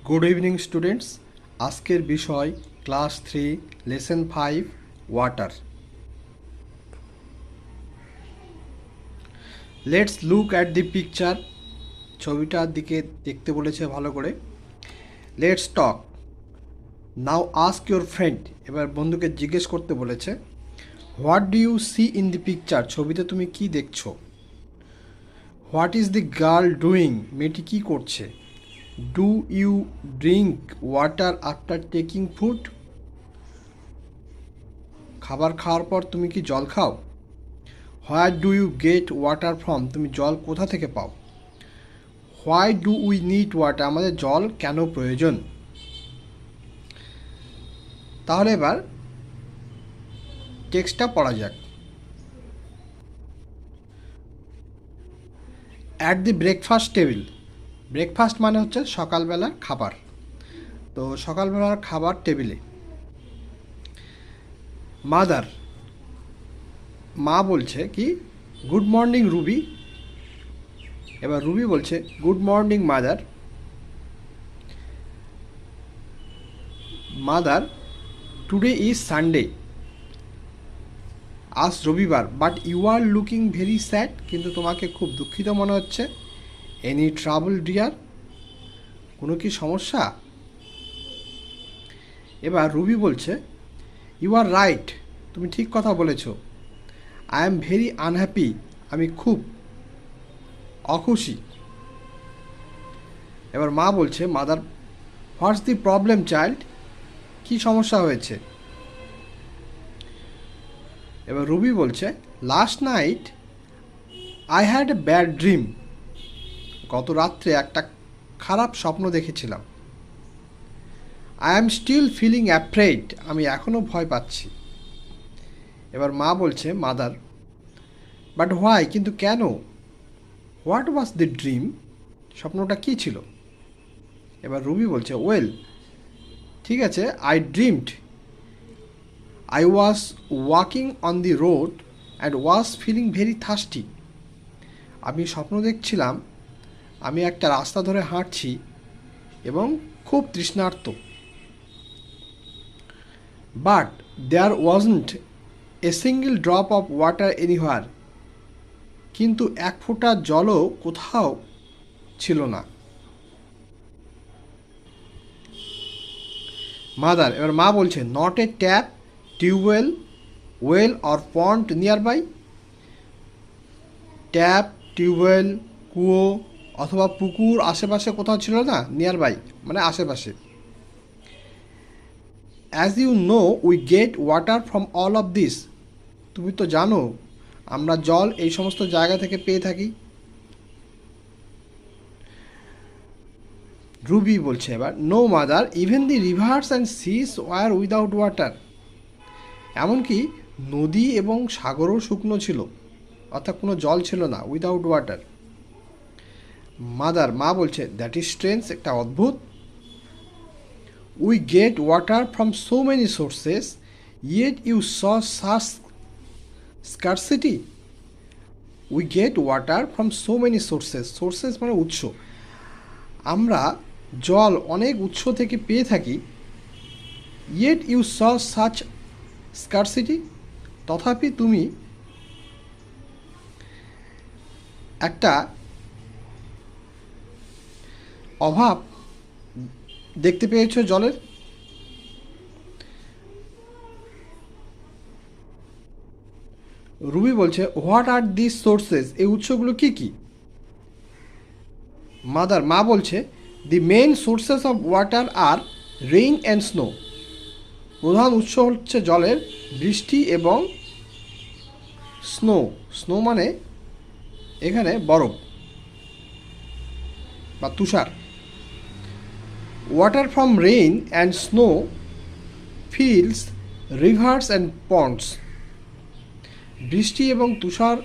Good evening students. আজকের বিষয় class 3 lesson 5 water. Let's look at the picture. ছবিটার দিকে দেখতে বলেছে ভালো করে। Let's talk now, ask your friend. এবার বন্ধুকে জিজ্ঞেস করতে বলেছে, what do you see in the picture? ছবিতে তুমি কি দেখছো? What is the girl doing? মেয়েটি কী করছে? Do you drink water after taking food? খাবার খাওয়ার পর তুমি কি জল খাও? Where do you get water from? তুমি জল কোথা থেকে পাও? Why do we need water? আমাদের জল কেন প্রয়োজন? তাহলে এবার টেক্সটটা পড়া যাক। At the breakfast table. Breakfast মানে হচ্ছে সকালবেলার খাবার। তো সকালবেলার খাবার টেবিলে মাদার, মা বলছে কি, গুড মর্নিং রুবি। এবার রুবি বলছে, good morning mother. Mother, today is Sunday. আজ রবিবার, but you are looking very sad. কিন্তু তোমাকে খুব দুঃখিত মনে হচ্ছে। Any trouble dear? কোনো কি সমস্যা? এবার রুবি বলছে, ইউ আর রাইট। তুমি ঠিক কথা বলেছ। I am very unhappy. আমি খুব অখুশি। এবার মা বলছে, mother, what's the problem child? কী সমস্যা হয়েছে? এবার রুবি বলছে, last night I had a bad dream. গত রাত্রে একটা খারাপ স্বপ্ন দেখেছিলাম। I am still feeling afraid. আমি এখনও ভয় পাচ্ছি। এবার মা বলছে, মাদার, বাট হোয়াই? কিন্তু কেন? What was the dream? স্বপ্নটা কী ছিল? এবার রুবি বলছে, ওয়েল, ঠিক আছে, I dreamed I was walking on the road and was feeling very thirsty. আমি স্বপ্ন দেখছিলাম আমি একটা রাস্তা ধরে হাঁটছি এবং খুব তৃষ্ণার্ত। But there wasn't a single drop of water anywhere. কিন্তু এক ফোঁটা জলও কোথাও ছিল না। মাদার, এবার মা বলছে, not a tap, tubewell, well or pond nearby. Tap, tubewell, কুয়ো অথবা পুকুর আশেপাশে কোথাও ছিল না। নিয়ার বাই মানে আশেপাশে। As you know we get water from all of this. তুমি তো জানো আমরা জল এই সমস্ত জায়গা থেকে পেয়ে থাকি। রুবি বলছে এবার, no mother, even the rivers and seas were without water. এমনকি নদী এবং সাগরও শুকনো ছিল, অর্থাৎ কোনো জল ছিল না, উইদাউট ওয়াটার। মাদার, মা বলছে, দ্যাট ইজ স্ট্রেঞ্জ, একটা অদ্ভুত। We get water from so many sources yet you saw such scarcity. We get water from so many sources. Sources মানে উৎস। আমরা জল অনেক উৎস থেকে পেয়ে থাকি। Yet you saw such scarcity, তথাপি তুমি একটা অভাব দেখতে পেয়েছ জলের। রুবি বলছে, হোয়াট আর দিস সোর্সেস? এই উৎসগুলো কি কি? মাদার, মা বলছে, the main sources of water are rain and snow. প্রধান উৎস হচ্ছে জলের বৃষ্টি এবং স্নো। স্নো মানে এখানে বরফ বা তুষার। Water from rain and snow fields rivers and ponds. বৃষ্টি এবং তুষার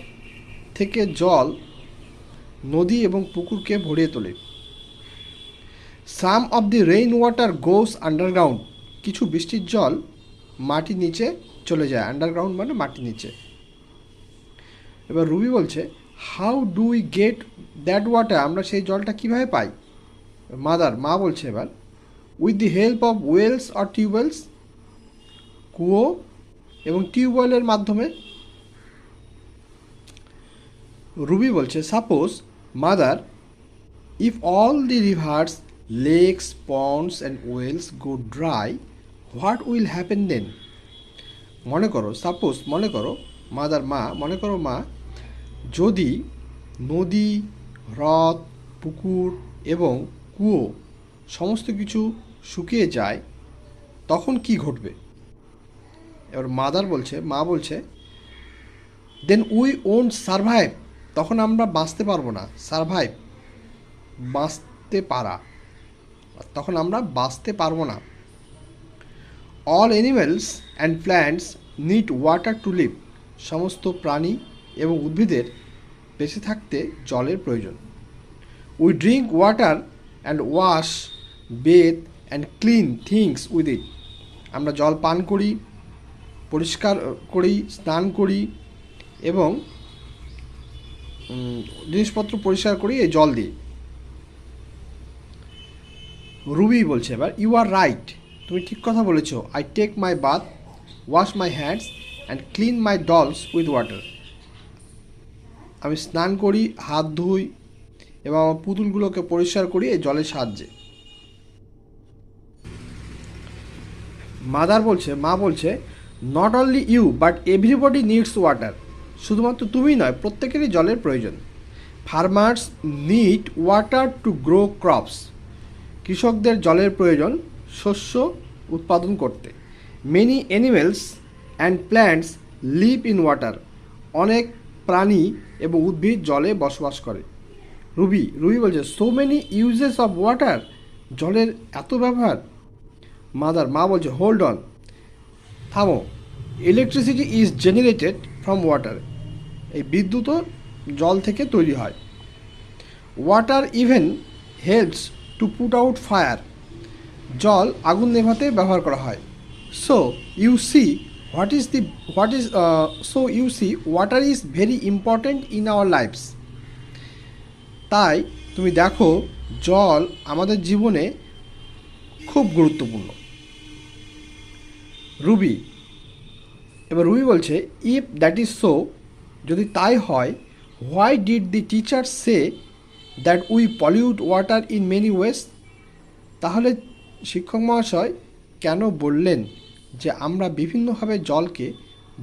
থেকে জল নদী এবং পুকুরকে ভরিয়ে তোলে। Some of the rain water goes underground. কিছু বৃষ্টির জল মাটির নিচে চলে যায়। আন্ডারগ্রাউন্ড মানে মাটির নিচে। এবার রুবি বলছে, how do we get that water? আমরা সেই জলটা কীভাবে পাই? মাদার, মা বলছে এবার, with the help of wells or tubewells, কুয়ো এবং টিউবওয়েলের মাধ্যমে। রুবি বলছে suppose mother, if all the rivers, lakes, ponds and wells go dry, what will happen then? মনে করো, সাপোজ মনে করো, মাদার মা, মনে করো মা, যদি নদী, হ্রদ, পুকুর এবং কুয়ো সমস্ত কিছু শুকিয়ে যায় তখন কি ঘটবে? এবার মাদার বলছে, মা বলছে, দেন উই ওন্ট সারভাইভ, তখন আমরা বাঁচতে পারবো না। সারভাইভ, বাঁচতে পারা, তখন আমরা বাঁচতে পারবো না। All animals and plants need water to live, সমস্ত প্রাণী এবং উদ্ভিদের বেঁচে থাকতে জলের প্রয়োজন। We drink water and wash, bathe and clean things with it, আমরা জল পান করি, পরিষ্কার করি, স্নান করি এবং জিনিসপত্র পরিষ্কার করি এই জল দিয়ে। রুবি বলছে এবার, ইউ আর রাইট, তুমি ঠিক কথা বলেছো। I take my bath, wash my hands and clean my dolls with water, আমি স্নান করি, হাত ধুই এবং আমার পুতুলগুলোকে পরিষ্কার করি এই জলের সাহায্যে। মাদার বলছে, মা বলছে, not only you but everybody needs water, শুধুমাত্র তুমিই নয়, প্রত্যেকেরই জলের প্রয়োজন। Farmers need water to grow crops, কৃষকদের জলের প্রয়োজন শস্য উৎপাদন করতে। Many animals and plants live in water, অনেক প্রাণী এবং উদ্ভিদ জলে বসবাস করে। রুবি বলছে, so many uses of water, জলের এত ব্যবহার। মাদার, মা বলছে, হোল্ড অন, থামো, electricity is generated from water, এই বিদ্যুৎও জল থেকে তৈরি হয়। Water even helps to put out fire, জল আগুন নেভাতে ব্যবহার করা হয়। So you see water is very important in our lifes, তাই তুমি দেখো জল আমাদের জীবনে খুব গুরুত্বপূর্ণ। রুবি বলছে, ইফ দ্যাট ইজ সো, যদি তাই হয়, why did the teacher say that we pollute water in many ways, তাহলে শিক্ষক মহাশয় কেন বললেন যে আমরা বিভিন্নভাবে জলকে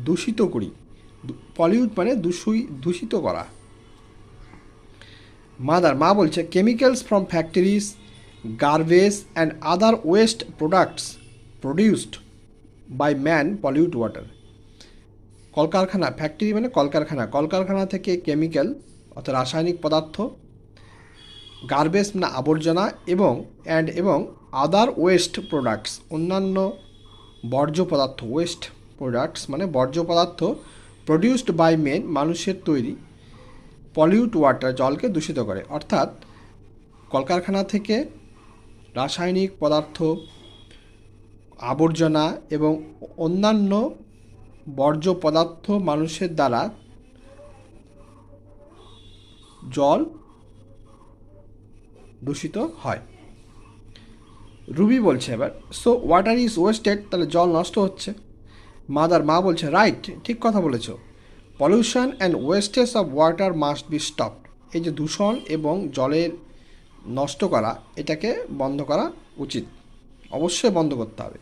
দূষিত করি? পলিউট মানে দূষিত করা। মা বলছে, chemicals from factories, garbage and other waste products produced by man pollute water, কলকারখানা, ফ্যাক্টরি মানে কলকারখানা, কলকারখানা থেকে কেমিক্যাল অর্থাৎ রাসায়নিক পদার্থ, গার্বেজ মানে আবর্জনা, এবং আদার ওয়েস্ট প্রোডাক্টস, অন্যান্য বর্জ্য পদার্থ, ওয়েস্ট প্রোডাক্টস মানে বর্জ্য পদার্থ, প্রডিউসড বাই মেন, মানুষের তৈরি, পলিউট ওয়াটার, জলকে দূষিত করে। অর্থাৎ কলকারখানা থেকে রাসায়নিক পদার্থ, আবর্জনা এবং অন্যান্য বর্জ্য পদার্থ মানুষের দ্বারা জল দূষিত হয়। রুবি বলছে এবার, সো ওয়াটার ইজ ওয়েস্টেড, তাহলে জল নষ্ট হচ্ছে। মা বলছে, রাইট, ঠিক কথা বলেছ। Pollution and wastage of water must be stopped, এই যে দূষণ এবং জলের নষ্ট করা, এটাকে বন্ধ করা উচিত, অবশ্যই বন্ধ করতে হবে।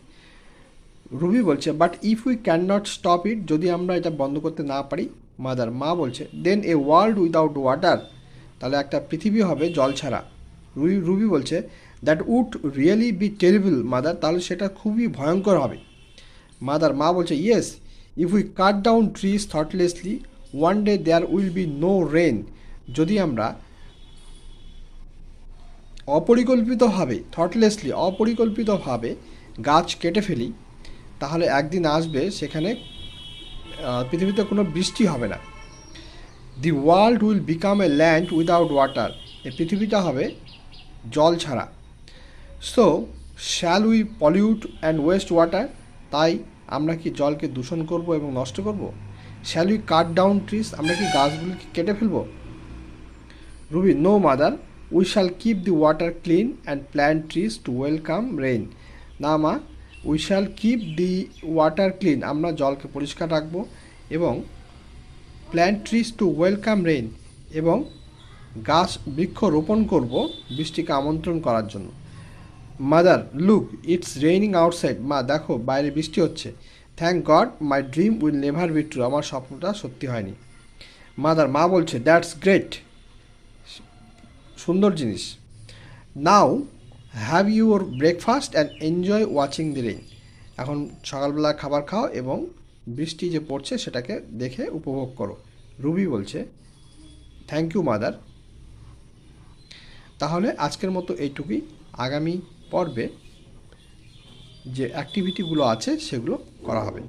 রুবি বলছে, but if we can not stop it, যদি আমরা এটা বন্ধ করতে না পারি। মা বলছে, then a world without water, তাহলে একটা পৃথিবী হবে জল ছাড়া। রুবি বলছে, that would really be terrible mother, তাহলে সেটা খুবই ভয়ঙ্কর হবে। মা বলছে, yes, if we cut down trees thoughtlessly, one day there will be no rain, যদি আমরা অপরিকল্পিতভাবে গাছ কেটে ফেলি, তাহলে একদিন আসবে সেখানে পৃথিবীতে কোনো বৃষ্টি হবে না। The world will become a land without water, এই পৃথিবীটা হবে জল ছাড়া। So shall we pollute and waste water, তাই আমরা কি জলকে দূষণ করব এবং নষ্ট করব? Shall we cut down trees, আমরা কি গাছগুলিকে কেটে ফেলব? Ruby, no mother, we shall keep the water clean and plant trees to welcome rain. না মা, we shall keep the water clean, আমরা জলকে পরিষ্কার রাখবো, এবং plant trees to welcome rain, এবং গাছ বৃক্ষ রোপণ করব বৃষ্টিকে আমন্ত্রণ করার জন্য। Mother, look, it's raining outside. মা দেখো, বাইরে বৃষ্টি হচ্ছে। Thank god my dream will never be true, আমার স্বপ্নটা সত্যি হয়নি। মাদার, মা বলছে, দ্যাটস গ্রেট, সুন্দর জিনিস। Now have your breakfast and enjoy watching the rain. এখন সকালবেলা খাবার খাও এবং বৃষ্টি যে পড়ছে সেটাকে দেখে উপভোগ করো। রুবি বলছে, থ্যাংক ইউ মাদার। তাহলে আজকের মতো এইটুকুই। আগামী পর্বে যে অ্যাক্টিভিটিগুলো আছে সেগুলো করা হবে।